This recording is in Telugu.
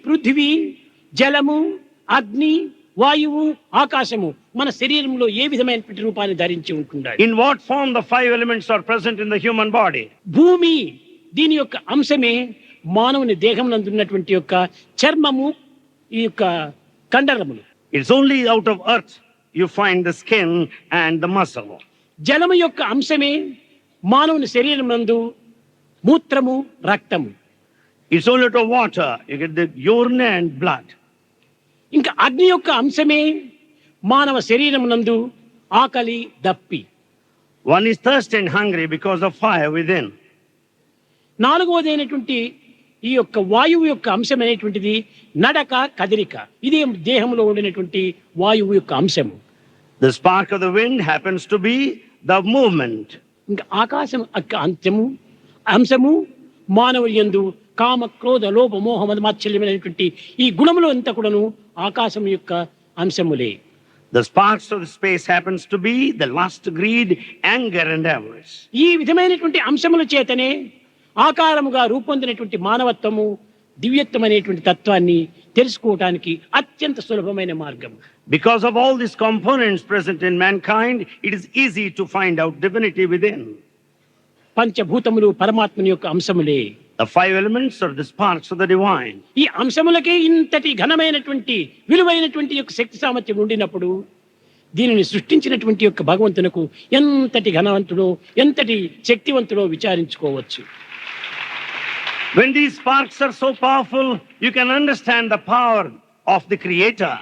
పృథివీ, జలము, అగ్ని, వాయువు, ఆకాశము మన శరీరంలో ఏ విధమైనటువంటి రూపాన్ని ధరించి ఉంటున్నాయి? In what form the five elements are present in the human body? భూమి దీని యొక్క అంశమే మానవుని దేహం నందున్నటువంటి యొక్క చర్మము, ఈ యొక్క కండరములు. It's only out of earth you find the skin and the muscle. జలము యొక్క అంశమే మానవుని శరీరం నందు మూత్రము, రక్తము. It's only out of water you get the urine and blood. ఇంకా అగ్ని యొక్క అంశమే మానవ శరీరం నందు ఆకలి, దప్పి. One is thirsty and hungry because of fire within. నాలుగవదైనటువంటి ఈ యొక్క వాయువు యొక్క అంశం అనేటువంటిది నడక, కదలిక. ఇది దేహంలో ఉండినటువంటి వాయువు యొక్క అంశము. The spark of the wind happens to be the movement. ఇంకా ఆకాశం యొక్క అంశము మానవుని యందు కామ, క్రోధ, లోభ, మోహ, మద, మాత్సర్యమైనటువంటి ఈ గుణములు అంతా కూడాను ఆకాశం యొక్క అంశములే. The sparks of the space happens to be the lust, greed, anger and avarice. ఈ విధమైనటువంటి అంశముల చేతనే ఆకారముగా రూపొందినటువంటి మానవత్వము దివ్యత్వం అనేటువంటి తత్వాన్ని తెలుసుకోవడానికి అత్యంత సులభమైన మార్గం. Because of all these components present in mankind, it is easy to find out divinity within. పంచభూతములు పరమాత్మని యొక్క అంశములే. The five elements are the sparks of the divine. ఈ అంశములకే ఇంతటి ఘనమైనటువంటి విలువైనటువంటి యొక్క శక్తి సామర్థ్యం ఉండినప్పుడు దీనిని సృష్టించినటువంటి యొక్క భగవంతునకు ఎంతటి ఘనవంతుడో, ఎంతటి శక్తివంతుడో విచారించుకోవచ్చు. When these sparks are so powerful, you can understand the power of the Creator.